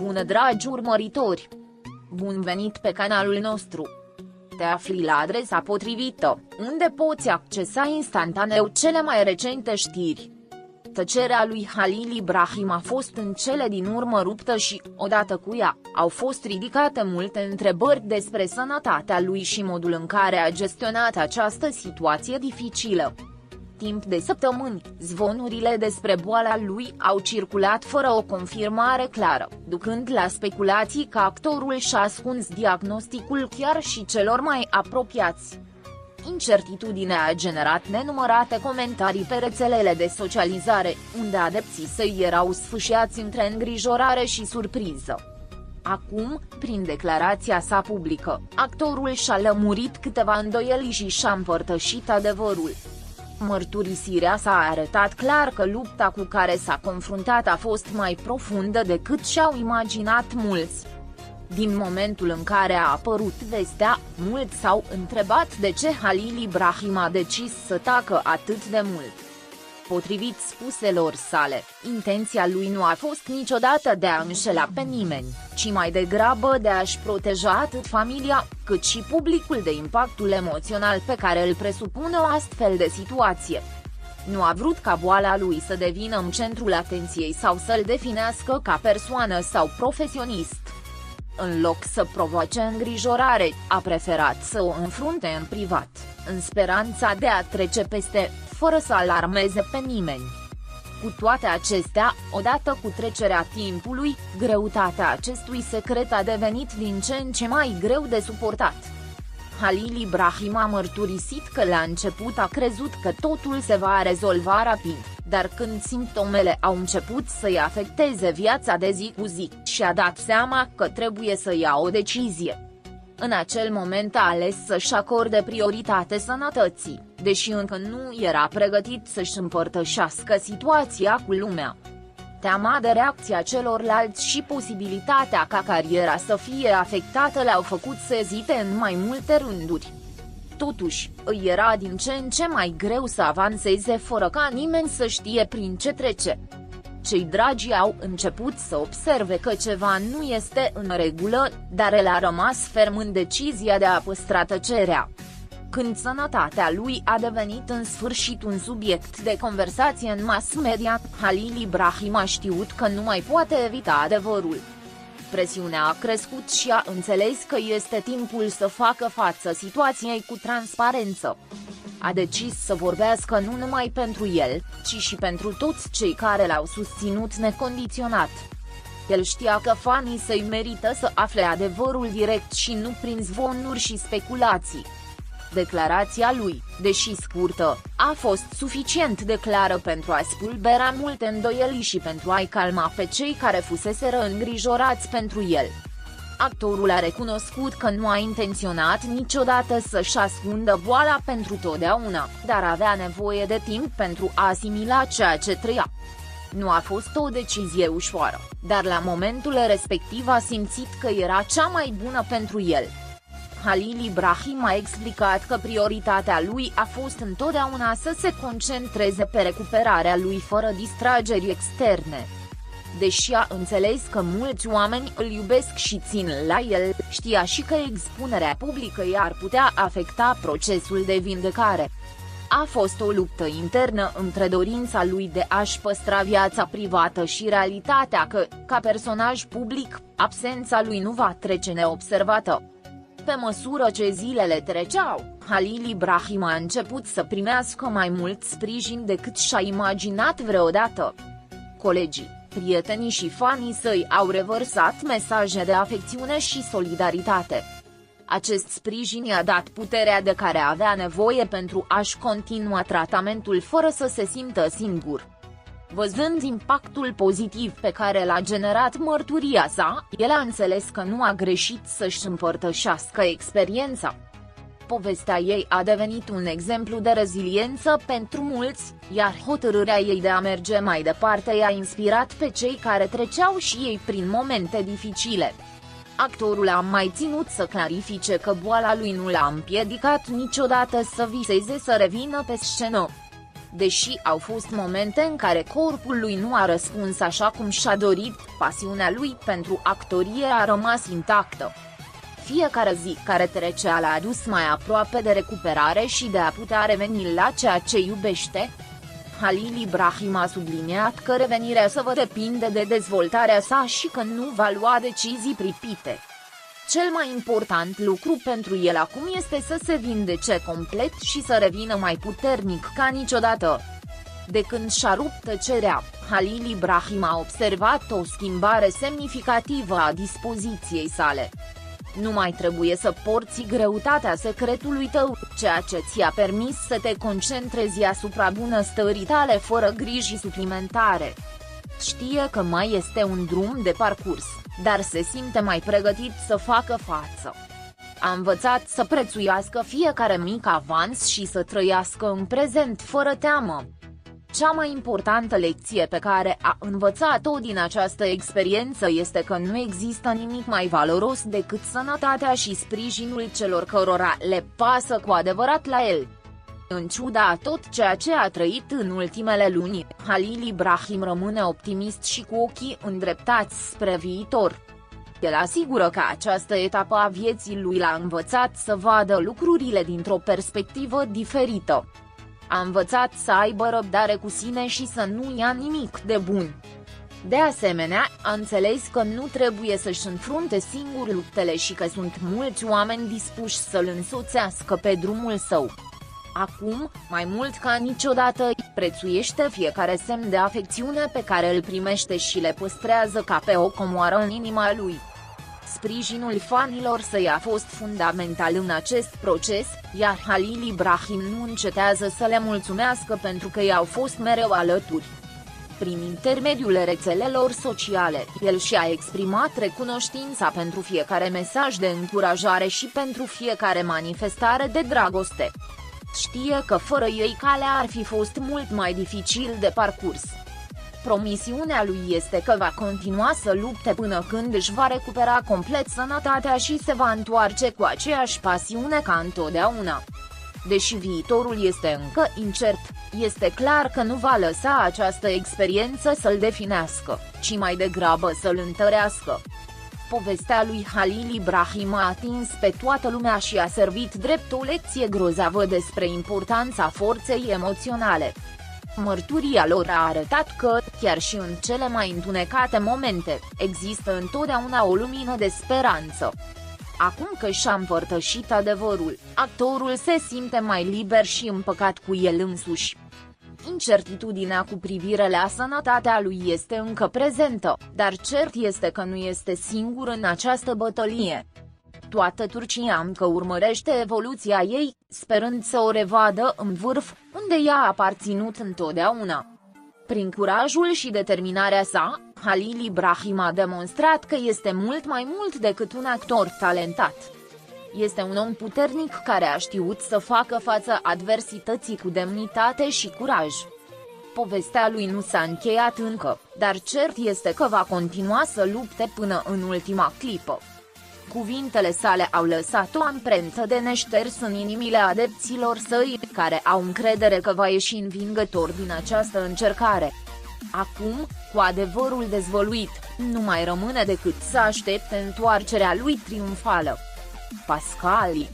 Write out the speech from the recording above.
Bună dragi urmăritori! Bun venit pe canalul nostru! Te afli la adresa potrivită, unde poți accesa instantaneu cele mai recente știri. Tăcerea lui Halil Ibrahim a fost în cele din urmă ruptă și, odată cu ea, au fost ridicate multe întrebări despre sănătatea lui și modul în care a gestionat această situație dificilă. Timp de săptămâni, zvonurile despre boala lui au circulat fără o confirmare clară, ducând la speculații că actorul și-a ascuns diagnosticul chiar și celor mai apropiați. Incertitudinea a generat nenumărate comentarii pe rețelele de socializare, unde adepții săi erau sfâșiați între îngrijorare și surpriză. Acum, prin declarația sa publică, actorul și-a lămurit câteva îndoieli și și-a împărtășit adevărul. Mărturisirea s-a arătat clar că lupta cu care s-a confruntat a fost mai profundă decât și-au imaginat mulți. Din momentul în care a apărut vestea, mulți s-au întrebat de ce Halil Ibrahim a decis să tacă atât de mult. Potrivit spuselor sale, intenția lui nu a fost niciodată de a înșela pe nimeni, ci mai degrabă de a-și proteja atât familia, cât și publicul de impactul emoțional pe care îl presupune o astfel de situație. Nu a vrut ca boala lui să devină în centrul atenției sau să-l definească ca persoană sau profesionist. În loc să provoace îngrijorare, a preferat să o înfrunte în privat, în speranța de a trece peste, fără să alarmeze pe nimeni. Cu toate acestea, odată cu trecerea timpului, greutatea acestui secret a devenit din ce în ce mai greu de suportat. Halil Ibrahim a mărturisit că la început a crezut că totul se va rezolva rapid, dar când simptomele au început să-i afecteze viața de zi cu zi, și-a dat seama că trebuie să ia o decizie. În acel moment a ales să-și acorde prioritate sănătății, deși încă nu era pregătit să-și împărtășească situația cu lumea. Teama de reacția celorlalți și posibilitatea ca cariera să fie afectată l-au făcut să ezite în mai multe rânduri. Totuși, îi era din ce în ce mai greu să avanseze fără ca nimeni să știe prin ce trece. Cei dragi au început să observe că ceva nu este în regulă, dar el a rămas ferm în decizia de a păstra tăcerea. Când sănătatea lui a devenit în sfârșit un subiect de conversație în mass media, Halil Ibrahim a știut că nu mai poate evita adevărul. Presiunea a crescut și a înțeles că este timpul să facă față situației cu transparență. A decis să vorbească nu numai pentru el, ci și pentru toți cei care l-au susținut necondiționat. El știa că fanii săi merită să afle adevărul direct și nu prin zvonuri și speculații. Declarația lui, deși scurtă, a fost suficient de clară pentru a spulbera multe îndoieli și pentru a-i calma pe cei care fuseseră îngrijorați pentru el. Actorul a recunoscut că nu a intenționat niciodată să-și ascundă boala pentru totdeauna, dar avea nevoie de timp pentru a asimila ceea ce trăia. Nu a fost o decizie ușoară, dar la momentul respectiv a simțit că era cea mai bună pentru el. Halil Ibrahim a explicat că prioritatea lui a fost întotdeauna să se concentreze pe recuperarea lui fără distrageri externe. Deși a înțeles că mulți oameni îl iubesc și țin la el, știa și că expunerea publică i-ar putea afecta procesul de vindecare. A fost o luptă internă între dorința lui de a-și păstra viața privată și realitatea că, ca personaj public, absența lui nu va trece neobservată. Pe măsură ce zilele treceau, Halil Ibrahim a început să primească mai mult sprijin decât și-a imaginat vreodată. Colegii, prietenii și fanii săi au revărsat mesaje de afecțiune și solidaritate. Acest sprijin i-a dat puterea de care avea nevoie pentru a-și continua tratamentul fără să se simtă singur. Văzând impactul pozitiv pe care l-a generat mărturia sa, el a înțeles că nu a greșit să-și împărtășească experiența. Povestea ei a devenit un exemplu de reziliență pentru mulți, iar hotărârea ei de a merge mai departe i-a inspirat pe cei care treceau și ei prin momente dificile. Actorul a mai ținut să clarifice că boala lui nu l-a împiedicat niciodată să viseze să revină pe scenă. Deși au fost momente în care corpul lui nu a răspuns așa cum și-a dorit, pasiunea lui pentru actorie a rămas intactă. Fiecare zi care trecea l-a adus mai aproape de recuperare și de a putea reveni la ceea ce iubește. Halil Ibrahim a subliniat că revenirea său depinde de dezvoltarea sa și că nu va lua decizii pripite. Cel mai important lucru pentru el acum este să se vindece complet și să revină mai puternic ca niciodată. De când și-a rupt tăcerea, Halil Ibrahim a observat o schimbare semnificativă a dispoziției sale. Nu mai trebuie să porți greutatea secretului tău, ceea ce ți-a permis să te concentrezi asupra bunăstării tale fără griji suplimentare. Știe că mai este un drum de parcurs, dar se simte mai pregătit să facă față. A învățat să prețuiască fiecare mic avans și să trăiască în prezent fără teamă. Cea mai importantă lecție pe care a învățat-o din această experiență este că nu există nimic mai valoros decât sănătatea și sprijinul celor cărora le pasă cu adevărat la el. În ciuda a tot ceea ce a trăit în ultimele luni, Halil Ibrahim rămâne optimist și cu ochii îndreptați spre viitor. El asigură că această etapă a vieții lui l-a învățat să vadă lucrurile dintr-o perspectivă diferită. A învățat să aibă răbdare cu sine și să nu ia nimic de bun. De asemenea, a înțeles că nu trebuie să-și înfrunte singur luptele și că sunt mulți oameni dispuși să-l însoțească pe drumul său. Acum, mai mult ca niciodată, prețuiește fiecare semn de afecțiune pe care îl primește și le păstrează ca pe o comoară în inima lui. Sprijinul fanilor săi a fost fundamental în acest proces, iar Halil Ibrahim nu încetează să le mulțumească pentru că i-au fost mereu alături. Prin intermediul rețelelor sociale, el și-a exprimat recunoștința pentru fiecare mesaj de încurajare și pentru fiecare manifestare de dragoste. Știe că fără ei calea ar fi fost mult mai dificil de parcurs. Promisiunea lui este că va continua să lupte până când își va recupera complet sănătatea și se va întoarce cu aceeași pasiune ca întotdeauna. Deși viitorul este încă incert, este clar că nu va lăsa această experiență să-l definească, ci mai degrabă să-l întărească. Povestea lui Halil Ibrahim a atins pe toată lumea și a servit drept o lecție grozavă despre importanța forței emoționale. Mărturia lor a arătat că, chiar și în cele mai întunecate momente, există întotdeauna o lumină de speranță. Acum că și-a împărtășit adevărul, actorul se simte mai liber și împăcat cu el însuși. Incertitudinea cu privire la sănătatea lui este încă prezentă, dar cert este că nu este singur în această bătălie. Toată Turcia încă urmărește evoluția ei, sperând să o revadă în vârf, unde ea a aparținut întotdeauna. Prin curajul și determinarea sa, Halil Ibrahim a demonstrat că este mult mai mult decât un actor talentat. Este un om puternic care a știut să facă față adversității cu demnitate și curaj. Povestea lui nu s-a încheiat încă, dar cert este că va continua să lupte până în ultima clipă. Cuvintele sale au lăsat o amprentă de neșters în inimile adepților săi, care au încredere că va ieși învingător din această încercare. Acum, cu adevărul dezvăluit, nu mai rămâne decât să aștepte întoarcerea lui triumfală. Pascali